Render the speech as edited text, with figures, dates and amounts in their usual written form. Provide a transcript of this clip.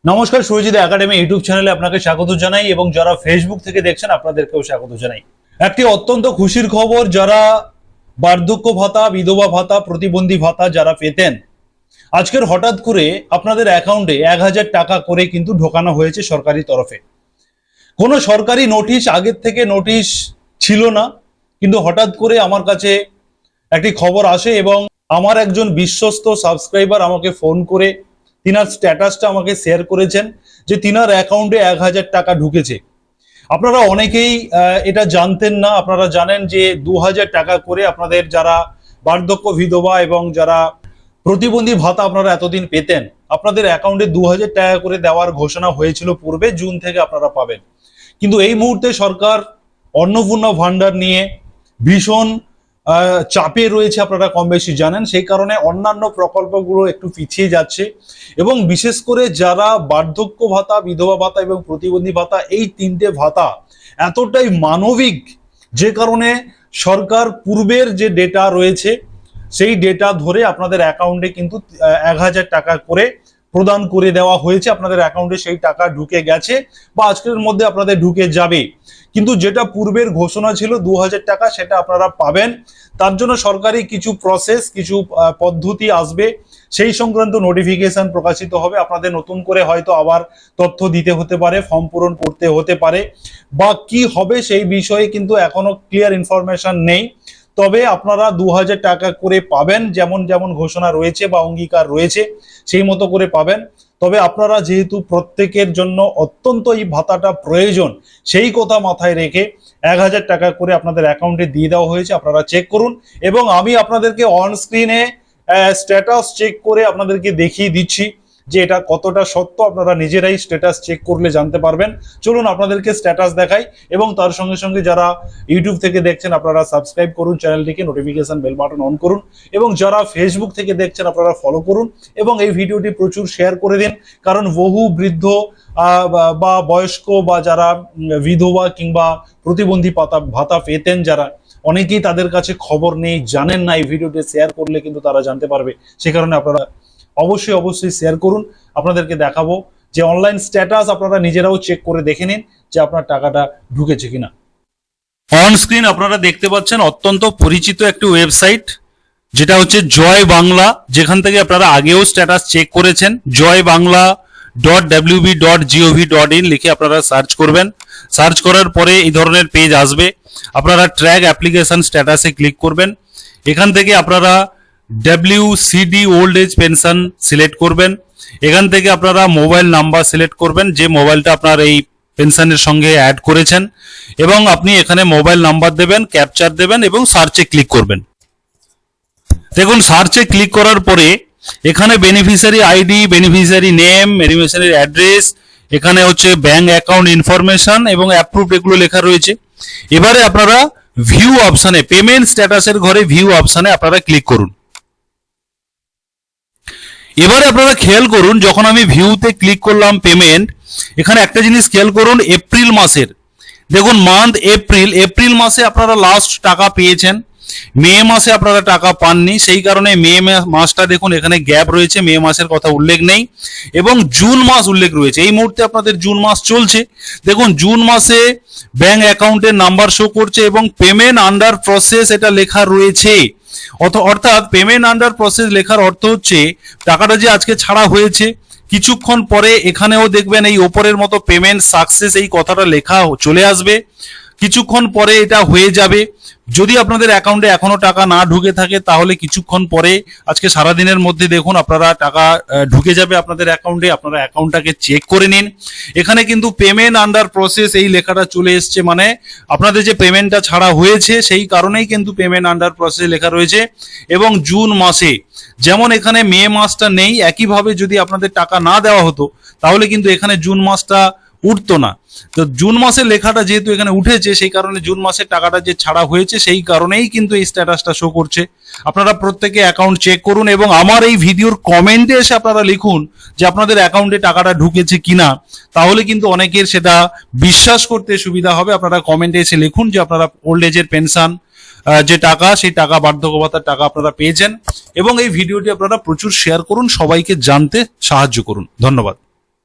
নমস্কার, Surajit academy YouTube চ্যানেলে আপনাকে স্বাগত জানাই এবং যারা ফেসবুক থেকে দেখছেন আপনাদেরকেও স্বাগত জানাই। একটি অত্যন্ত খুশির খবর, যারা বার্ধক্য ভাতা, বিধবা ভাতা, প্রতিবন্ধী ভাতা যারা পেতেন, আজকের হঠাৎ করে আপনাদের অ্যাকাউন্টে 1000 টাকা করে কিন্তু ঢোকানো হয়েছে সরকারি তরফে। কোনো সরকারি নোটিশ আগের থেকে নোটিশ ছিল না, কিন্তু হঠাৎ করে আমার কাছে একটি খবর আসে এবং আমার একজন বিশ্বস্ত সাবস্ক্রাইবার আমাকে ফোন করে তিনার স্ট্যাটাসটা আমাকে শেয়ার করেছেন যে তিনার অ্যাকাউন্টে 1000 টাকা ঢুকেছে। আপনারা অনেকেই এটা জানতেন না। আপনারা জানেন যে 2000 টাকা করে আপনাদের যারা বার্ধক্য বিধবা এবং যারা প্রতিবন্ধী ভাতা আপনারা এতদিন পেতেন, আপনাদের অ্যাকাউন্টে 2000 টাকা করে দেওয়ার ঘোষণা হয়েছিল পূর্বে, জুন থেকে আপনারা পাবেন। কিন্তু এই মুহূর্তে সরকার অন্নপূর্ণা ভান্ডার নিয়ে ভীষণ চাপে রয়েছে, আপনারা কম বেশি জানেন। সেই কারণে অন্যান্য প্রকল্পগুলো একটু পিছিয়ে যাচ্ছে এবং বিশেষ করে যারা বার্ধক্য ভাতা, বিধবা ভাতা এবং প্রতিবন্ধী ভাতা, এই তিনটে ভাতা এতটাই মানবিক, যে কারণে সরকার পূর্বের যে ডেটা রয়েছে সেই ডেটা ধরে আপনাদের অ্যাকাউন্টে কিন্তু 1000 টাকা করে প্রদান করে দেওয়া হয়েছে। আপনাদের অ্যাকাউন্টে সেই টাকা ঢুকে গেছে বা আজকের মধ্যে আপনাদের ঢুকে যাবে। কিন্তু যেটা পূর্বের ঘোষণা ছিল 2000 টাকা, সেটা আপনারা পাবেন। তার জন্য সরকারি কিছু প্রসেস, কিছু পদ্ধতি আসবে, সেই সংক্রান্ত নোটিফিকেশন প্রকাশিত হবে। আপনাদের নতুন করে হয়তো আবার তথ্য দিতে হতে পারে, ফর্ম পূরণ করতে হতে পারে, বা কি হবে সেই বিষয়ে কিন্তু এখনো ক্লিয়ার ইনফরমেশন নেই। তবে আপনারা 2000 টাকা করে পাবেন, যেমন যেমন ঘোষণা রয়েছে বা অঙ্গীকার রয়েছে সেই মতো করে পাবেন। তবে আপনারা যেহেতু প্রত্যেকের জন্য অত্যন্ত এই ভাতাটা প্রয়োজন, সেই কথা মাথায় রেখে 1000 টাকা করে আপনাদের অ্যাকাউন্টে দিয়ে দেওয়া হয়েছে। আপনারা চেক করুন এবং আমি আপনাদেরকে অন স্ক্রিনে স্ট্যাটাস চেক করে আপনাদেরকে দেখিয়ে দিচ্ছি যে এটা কতটা সত্য। আপনারা নিজেরাই স্ট্যাটাস চেক করলে জানতে পারবেন। চলুন আপনাদেরকে স্ট্যাটাস দেখাই এবং তার সঙ্গে সঙ্গে যারা ইউটিউব থেকে দেখছেন আপনারা সাবস্ক্রাইব করুন চ্যানেলটিকে, নোটিফিকেশন বেল বাটন অন করুন এবং যারা ফেসবুক থেকে দেখছেন আপনারা ফলো করুন এবং এই ভিডিওটি প্রচুর শেয়ার করে দিন। কারণ বহু বৃদ্ধ বা বয়স্ক বা যারা বিধবা কিংবা প্রতিবন্ধী ভাতা পেতেন, যারা অনেকেই তাদের কাছে খবর নেই, জানেন না। এই ভিডিওটি শেয়ার করলে কিন্তু তারা জানতে পারবে। সে কারণে আপনারা অবশ্যই অবশ্যই শেয়ার করুন। আপনাদেরকে দেখাবো যে অনলাইন স্ট্যাটাস আপনারা নিজেরাও চেক করে দেখে নিন যে আপনার টাকাটা ঢুকেছে কিনা। অন স্ক্রিন আপনারা দেখতে পাচ্ছেন অত্যন্ত পরিচিত একটি ওয়েবসাইট, যেটা হচ্ছে জয় বাংলা, যেখান থেকে আপনারা আগেও স্ট্যাটাস চেক করেছেন। joybangla.wb.gov.in লিখে আপনারা সার্চ করবেন। সার্চ করার পরে এই ধরনের পেজ আসবে। আপনারা ট্র্যাক অ্যাপ্লিকেশন স্ট্যাটাসে ক্লিক করবেন। এখান থেকে আপনারা WCD old age pension select করবেন। এখান থেকে আপনারা মোবাইল নাম্বার সিলেক্ট করবেন, যে মোবাইলটা আপনার এই পেনশনের সঙ্গে অ্যাড করেছেন, এবং আপনি এখানে মোবাইল নাম্বার দেবেন, ক্যাপচার দেবেন এবং সার্চে ক্লিক করবেন। দেখুন, সার্চে ক্লিক করার পরে এখানে beneficiary ID, beneficiary name, beneficiary address, এখানে হচ্ছে ব্যাংক অ্যাকাউন্ট ইনফরমেশন এবং অ্যাপ্রুভড এগুলো লেখা রয়েছে। এবারে আপনারা ভিউ অপশনে, পেমেন্ট স্ট্যাটাসের ঘরে ভিউ অপশনে আপনারা ক্লিক করুন। এবারে আপনারা খেয়াল করুন, যখন আমি ভিউতে ক্লিক করলাম পেমেন্ট, এখানে একটা জিনিস খেয়াল করুন, এপ্রিল মাসের দেখুন মান্থ এপ্রিল মাসে আপনারা লাস্ট টাকা পেয়েছেন। মে মাসে আপনারা টাকা পাননি, সেই কারণে মে মাসটা দেখুন এখানে গ্যাপ রয়েছে, মে মাসের কথা উল্লেখ নেই এবং জুন মাস উল্লেখ রয়েছে। এই মুহূর্তে আপনাদের জুন মাস চলছে। দেখুন জুন মাসে ব্যাংক অ্যাকাউন্টের নাম্বার শো করছে এবং পেমেন্ট আন্ডার প্রসেস এটা লেখা রয়েছে। অর্থাৎ পেমেন্ট আন্ডার প্রসেস লেখার অর্থ হচ্ছে টাকাটা যে আজকে ছাড়া হয়েছে, কিছুক্ষণ পরে এখানেও দেখবেন এই ওপরের মতো পেমেন্ট সাকসেস এই কথাটা লেখা চলে আসবে। কিছুক্ষণ পরে এটা হয়ে যাবে। যদি আপনাদের অ্যাকাউন্টে এখনো টাকা না ঢুকে থাকে তাহলে কিছুক্ষণ পরে, আজকে সারাদিনের মধ্যে দেখুন আপনারা টাকা ঢুকে যাবে আপনাদের অ্যাকাউন্টে। আপনারা অ্যাকাউন্টটাকে চেক করে নিন। এখানে কিন্তু পেমেন্ট আন্ডার প্রসেস এই লেখাটা চলে এসছে, মানে আপনাদের যে পেমেন্টটা ছাড়া হয়েছে সেই কারণেই কিন্তু পেমেন্ট আন্ডার প্রসেস লেখা রয়েছে। এবং জুন মাসে যেমন এখানে মে মাসটা নেই, একইভাবে যদি আপনাদের টাকা না দেওয়া হতো তাহলে কিন্তু এখানে জুন মাসটা উঠতো না। তো জুন মাসের লেখাটা যেহেতু এখানে উঠেছে, সেই কারণে জুন মাসের টাকাটা যে ছাড়া হয়েছে সেই কারণেই কিন্তু এই স্ট্যাটাসটা শো করছে। আপনারা প্রত্যেকে অ্যাকাউন্ট চেক করুন এবং আমার এই ভিডিওর কমেন্টে এসে আপনারা লিখুন যে আপনাদের অ্যাকাউন্টে টাকাটা ঢুকেছে কিনা। তাহলে কিন্তু অনেকের সেটা বিশ্বাস করতে সুবিধা হবে। আপনারা কমেন্টে এসে লিখুন যে আপনারা ওল্ড এজের পেনশন যে টাকা, সেই টাকা, বার্ধক্য ভাতার টাকা আপনারা পেয়েছেন। এবং এই ভিডিওটি আপনারা প্রচুর শেয়ার করুন, সবাইকে জানতে সাহায্য করুন। ধন্যবাদ।